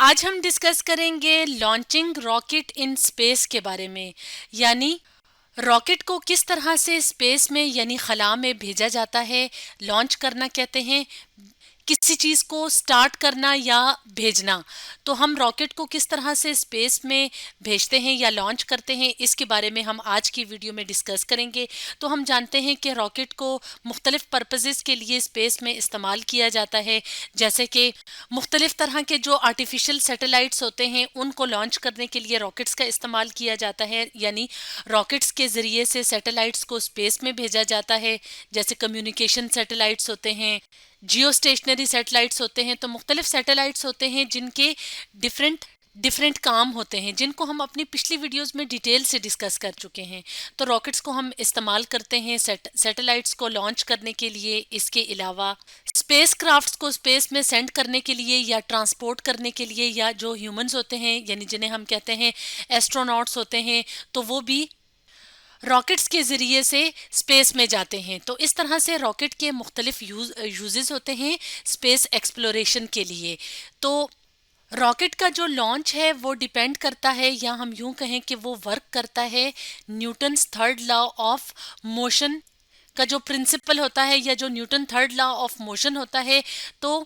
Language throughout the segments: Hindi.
आज हम डिस्कस करेंगे लॉन्चिंग रॉकेट इन स्पेस के बारे में। यानी रॉकेट को किस तरह से स्पेस में यानी खला में भेजा जाता है। लॉन्च करना कहते हैं किसी चीज़ को स्टार्ट करना या भेजना। तो हम रॉकेट को किस तरह से स्पेस में भेजते हैं या लॉन्च करते हैं, इसके बारे में हम आज की वीडियो में डिस्कस करेंगे। तो हम जानते हैं कि रॉकेट को मुख्तलिफ पर्पसेस के लिए स्पेस में इस्तेमाल किया जाता है, जैसे कि मुख्तलिफ तरह के जो आर्टिफिशियल सैटेलाइट्स होते हैं उनको लॉन्च करने के लिए रॉकेट्स का इस्तेमाल किया जाता है। यानी रॉकेट्स के ज़रिए से सैटेलाइट्स को स्पेस में भेजा जाता है। जैसे कम्युनिकेशन सैटेलाइट्स होते हैं, जियो स्टेशनरी सैटेलाइट्स होते हैं। तो मुख्तलिफ सैटेलाइट्स होते हैं जिनके डिफरेंट डिफरेंट काम होते हैं, जिनको हम अपनी पिछली वीडियोस में डिटेल से डिस्कस कर चुके हैं। तो रॉकेट्स को हम इस्तेमाल करते हैं सैटेलाइट्स को लॉन्च करने के लिए। इसके अलावा स्पेस क्राफ्ट्स को स्पेस में सेंड करने के लिए या ट्रांसपोर्ट करने के लिए, या जो ह्यूमंस होते हैं यानी जिन्हें हम कहते हैं एस्ट्रोनॉट्स होते हैं, तो वो भी रॉकेट्स के ज़रिए से स्पेस में जाते हैं। तो इस तरह से रॉकेट के मुख्तलिफ यूजेस होते हैं स्पेस एक्सप्लोरेशन के लिए। तो रॉकेट का जो लॉन्च है वो डिपेंड करता है, या हम यूं कहें कि वो वर्क करता है Newton's third law of motion का जो प्रिंसिपल होता है, या जो Newton third law of motion होता है, तो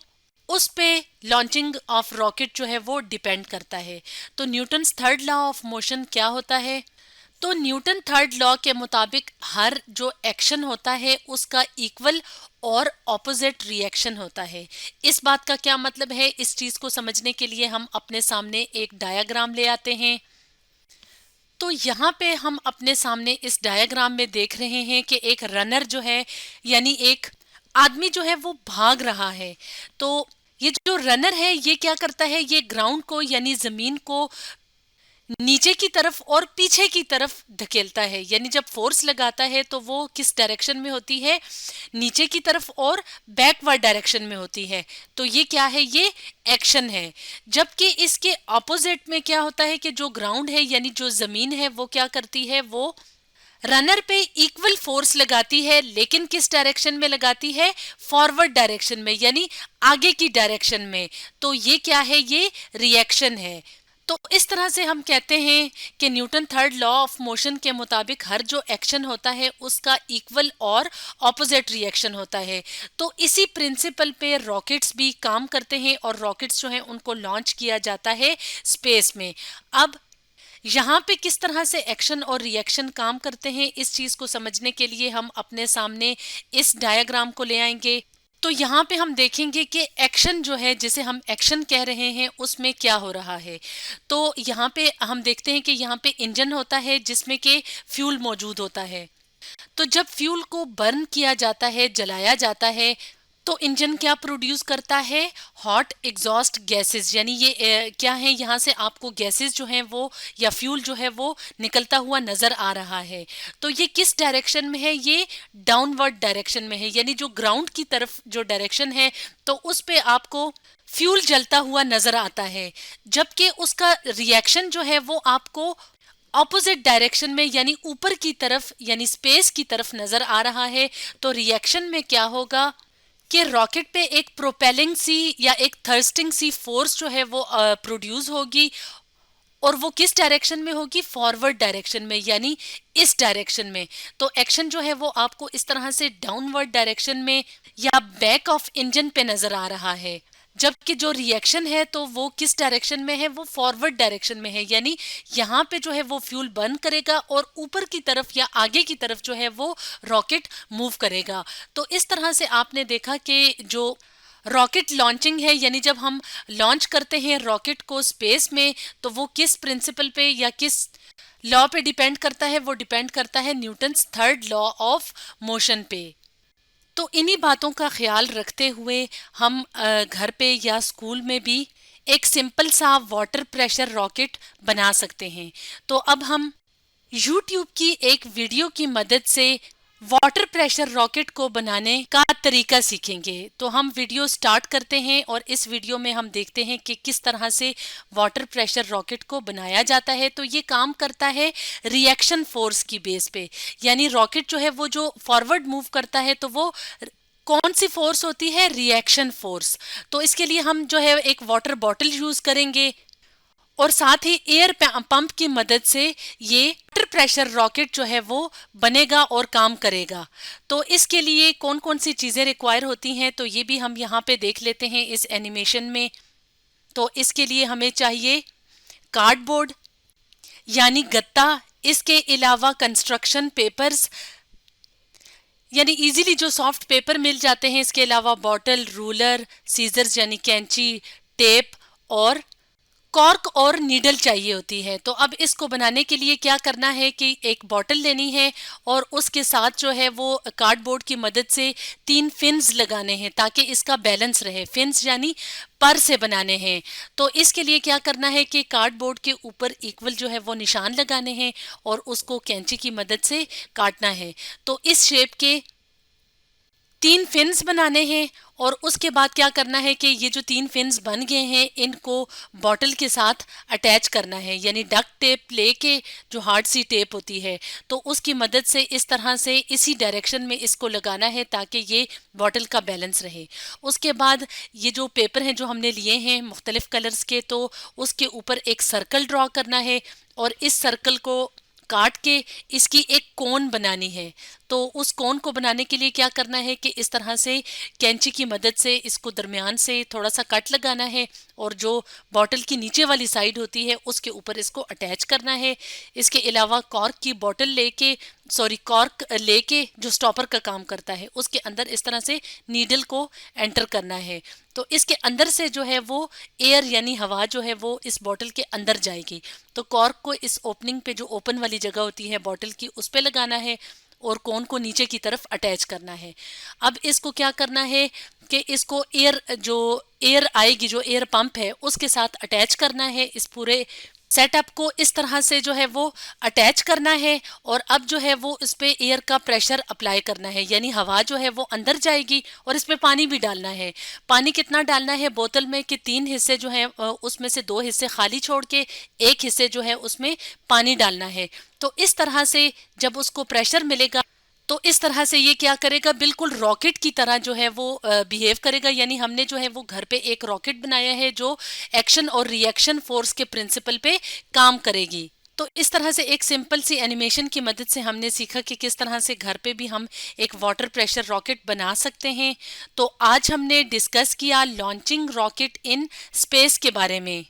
उस पे लॉन्चिंग ऑफ रॉकेट जो है वो डिपेंड करता है। तो Newton's third law of motion क्या होता है? तो न्यूटन थर्ड लॉ के मुताबिक हर जो एक्शन होता है उसका इक्वल और ऑपोजिट रिएक्शन होता है। इस बात का क्या मतलब है, इस चीज को समझने के लिए हम अपने सामने एक डायग्राम ले आते हैं। तो यहाँ पे हम अपने सामने इस डायग्राम में देख रहे हैं कि एक रनर जो है, यानी एक आदमी जो है वो भाग रहा है। तो ये जो रनर है ये क्या करता है, ये ग्राउंड को यानी जमीन को नीचे की तरफ और पीछे की तरफ धकेलता है। यानी जब फोर्स लगाता है तो वो किस डायरेक्शन में होती है, नीचे की तरफ और बैकवर्ड डायरेक्शन में होती है। तो ये क्या है, ये एक्शन है। जबकि इसके ऑपोजिट में क्या होता है कि जो ग्राउंड है यानी जो जमीन है वो क्या करती है, वो रनर पे इक्वल फोर्स लगाती है, लेकिन किस डायरेक्शन में लगाती है, फॉरवर्ड डायरेक्शन में, यानी आगे की डायरेक्शन में। तो ये क्या है, ये रिएक्शन है। तो इस तरह से हम कहते हैं कि Newton third law of motion के मुताबिक हर जो एक्शन होता है उसका इक्वल और ऑपोजिट रिएक्शन होता है। तो इसी प्रिंसिपल पे रॉकेट्स भी काम करते हैं, और रॉकेट्स जो हैं उनको लॉन्च किया जाता है स्पेस में। अब यहाँ पे किस तरह से एक्शन और रिएक्शन काम करते हैं, इस चीज को समझने के लिए हम अपने सामने इस डायग्राम को ले आएंगे। तो यहाँ पे हम देखेंगे कि एक्शन जो है, जिसे हम एक्शन कह रहे हैं, उसमें क्या हो रहा है। तो यहाँ पे हम देखते हैं कि यहाँ पे इंजन होता है जिसमें कि फ्यूल मौजूद होता है। तो जब फ्यूल को बर्न किया जाता है, जलाया जाता है, तो इंजन क्या प्रोड्यूस करता है, हॉट एग्जॉस्ट गैसेस। यानी ये क्या है, यहाँ से आपको गैसेस जो हैं वो, या फ्यूल जो है वो निकलता हुआ नजर आ रहा है। तो ये किस डायरेक्शन में है, ये डाउनवर्ड डायरेक्शन में है, यानी जो ग्राउंड की तरफ जो डायरेक्शन है, तो उस पे आपको फ्यूल जलता हुआ नजर आता है। जबकि उसका रिएक्शन जो है वो आपको ऑपोजिट डायरेक्शन में यानी ऊपर की तरफ यानी स्पेस की तरफ नजर आ रहा है। तो रिएक्शन में क्या होगा कि रॉकेट पे एक प्रोपेलिंग सी या एक थर्स्टिंग सी फोर्स जो है वो प्रोड्यूस होगी, और वो किस डायरेक्शन में होगी, फॉरवर्ड डायरेक्शन में, यानी इस डायरेक्शन में। तो एक्शन जो है वो आपको इस तरह से डाउनवर्ड डायरेक्शन में या बैक ऑफ इंजन पे नजर आ रहा है। जबकि जो रिएक्शन है तो वो किस डायरेक्शन में है, वो फॉरवर्ड डायरेक्शन में है, यानी यहाँ पे जो है वो फ्यूल बर्न करेगा और ऊपर की तरफ या आगे की तरफ जो है वो रॉकेट मूव करेगा। तो इस तरह से आपने देखा कि जो रॉकेट लॉन्चिंग है, यानी जब हम लॉन्च करते हैं रॉकेट को स्पेस में, तो वो किस प्रिंसिपल पे या किस लॉ पे डिपेंड करता है, वो डिपेंड करता है Newton's third law of motion पे। तो इन्हीं बातों का ख्याल रखते हुए हम घर पे या स्कूल में भी एक सिंपल सा वाटर प्रेशर रॉकेट बना सकते हैं। तो अब हम YouTube की एक वीडियो की मदद से वाटर प्रेशर रॉकेट को बनाने का तरीका सीखेंगे। तो हम वीडियो स्टार्ट करते हैं, और इस वीडियो में हम देखते हैं कि किस तरह से वाटर प्रेशर रॉकेट को बनाया जाता है। तो ये काम करता है रिएक्शन फोर्स की बेस पे, यानी रॉकेट जो है वो जो फॉरवर्ड मूव करता है तो वो कौन सी फोर्स होती है? Reaction force. तो इसके लिए हम जो है एक वाटर बॉटल यूज करेंगे और साथ ही एयर पंप की मदद से ये वाटर प्रेशर रॉकेट जो है वो बनेगा और काम करेगा। तो इसके लिए कौन कौन सी चीज़ें रिक्वायर होती हैं, तो ये भी हम यहाँ पे देख लेते हैं इस एनिमेशन में। तो इसके लिए हमें चाहिए कार्डबोर्ड यानी गत्ता, इसके अलावा कंस्ट्रक्शन पेपर्स यानी इजीली जो सॉफ्ट पेपर मिल जाते हैं, इसके अलावा बॉटल, रूलर, सीजर्स यानी कैंची, टेप और कॉर्क और नीडल चाहिए होती है। तो अब इसको बनाने के लिए क्या करना है कि एक बॉटल लेनी है और उसके साथ जो है वो कार्डबोर्ड की मदद से 3 फिन्स लगाने हैं ताकि इसका बैलेंस रहे। फिन्स यानी पर से बनाने हैं। तो इसके लिए क्या करना है कि कार्डबोर्ड के ऊपर इक्वल जो है वो निशान लगाने हैं और उसको कैंची की मदद से काटना है। तो इस शेप के 3 फिन्स बनाने हैं और उसके बाद क्या करना है कि ये जो 3 फिन्स बन गए हैं इनको बॉटल के साथ अटैच करना है, यानी डक्ट टेप लेके जो हार्ड सी टेप होती है तो उसकी मदद से इस तरह से इसी डायरेक्शन में इसको लगाना है ताकि ये बॉटल का बैलेंस रहे। उसके बाद ये जो पेपर हैं जो हमने लिए हैं मुख्तलिफ कलर्स के, तो उसके ऊपर एक सर्कल ड्रॉ करना है और इस सर्कल को काट के इसकी एक कोन बनानी है। तो उस कोन को बनाने के लिए क्या करना है कि इस तरह से कैंची की मदद से इसको दरमियान से थोड़ा सा कट लगाना है और जो बॉटल की नीचे वाली साइड होती है उसके ऊपर इसको अटैच करना है। इसके अलावा कॉर्क की बॉटल लेके कॉर्क लेके जो स्टॉपर का काम करता है उसके अंदर इस तरह से नीडल को एंटर करना है। तो इसके अंदर से जो है वो एयर यानी हवा जो है वो इस बॉटल के अंदर जाएगी। तो कॉर्क को इस ओपनिंग पे जो ओपन वाली जगह होती है बॉटल की उस पे लगाना है और कोन को नीचे की तरफ अटैच करना है। अब इसको क्या करना है कि इसको एयर आएगी जो एयर पंप है उसके साथ अटैच करना है। इस पूरे सेटअप को इस तरह से जो है वो अटैच करना है और अब जो है वो इस पे एयर का प्रेशर अप्लाई करना है, यानी हवा जो है वो अंदर जाएगी और इसमें पानी भी डालना है। पानी कितना डालना है बोतल में कि 3 हिस्से जो है उसमें से 2 हिस्से खाली छोड़ के 1 हिस्से जो है उसमें पानी डालना है। तो इस तरह से जब उसको प्रेशर मिलेगा तो इस तरह से ये क्या करेगा, बिल्कुल रॉकेट की तरह जो है वो बिहेव करेगा। यानी हमने जो है वो घर पे एक रॉकेट बनाया है जो एक्शन और रिएक्शन फोर्स के प्रिंसिपल पे काम करेगी। तो इस तरह से एक सिंपल सी एनिमेशन की मदद से हमने सीखा कि किस तरह से घर पे भी हम एक वाटर प्रेशर रॉकेट बना सकते हैं। तो आज हमने डिस्कस किया लॉन्चिंग रॉकेट इन स्पेस के बारे में।